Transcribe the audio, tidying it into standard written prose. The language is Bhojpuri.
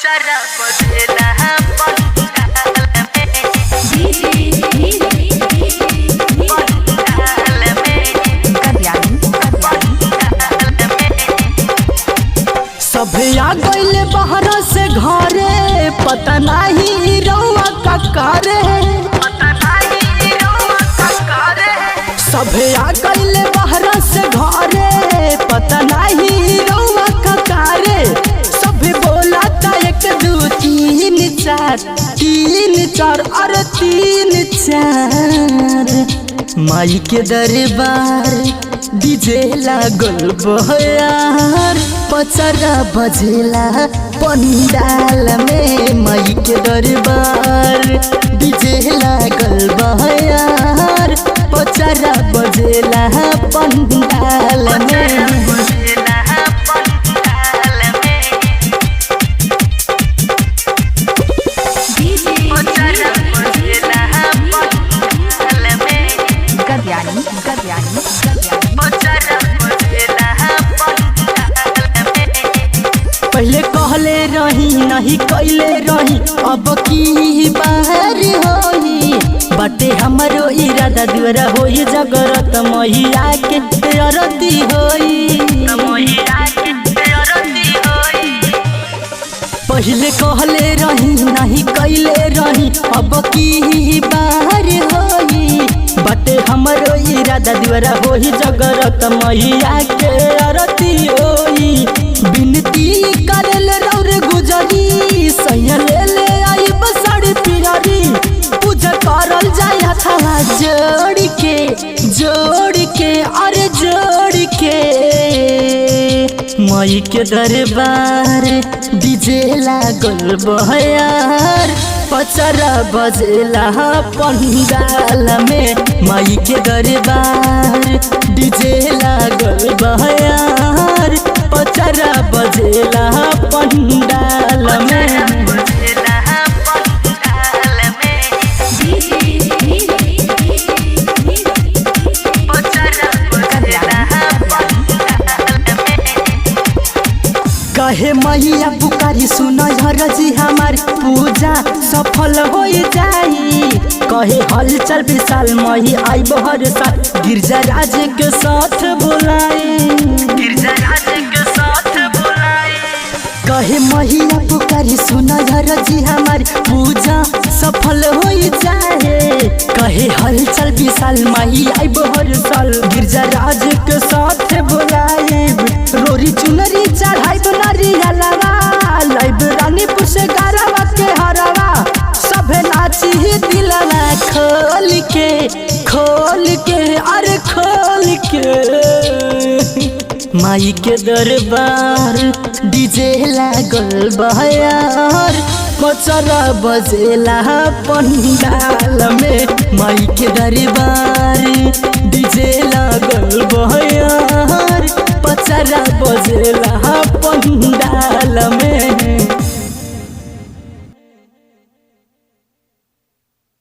चरा बजेला पंडाल सभे आ गइले बाहर से घरे पता नहीं रउआ का करे सभे आ गइले बाहर से घरे पता नहीं रउआ का करे सभे बोला था 1 2 3 4 और 3 4 माई के दरबार डीजे लागल बहार पचरा बजेला पंडाल में माई के दरबार डीजे लागल बहार पचरा बजेला पंडाल में पहले कहले रही नहीं कैले रही अब की बाहर होई बाटे हमारो इरादा द्वारा होई जगरत मैया के आरती होई पहले कहले रही नहीं कैले रही अब की बाहर होई बाटे हमारो इरादा द्वारा होई जगरत मैया के आरती होई बिनती करल रौर गुजरी सैया ले आई बसड़ी पिरारी पूजा करल जाय हथवा जोड़ के अरे जोड़ के माई के दरबार डीजे लागल बहार पचरा बजेला पंडाल में माई के दरबार डीजे लागल बहार पचरा बजेला पंडाल में कहे मैया पुकारी सुन जी हमार पूजा सफल हो जाई कहे हलचल विशाल मही आई बहर साल गिरजा राज के साथ बुलाई कहे मैया पुकारी सुन जी हमार पूजा सफल हो जाए कहे हलचल विशाल मही आई बहर साल गिरजा राज के साथ बुलाई रोरी चुनरी चढ़ाई बनारी हलवा लाइब रानीपुर से गारवा के हरवा सभे नाची ही दिलवा खोल के अरे खोल के माई के दरबार डीजे लागल बहार पचरा बजेला पंडाल में माई के दरबार डीजे लागल बहार पचरा बजेला पंडाल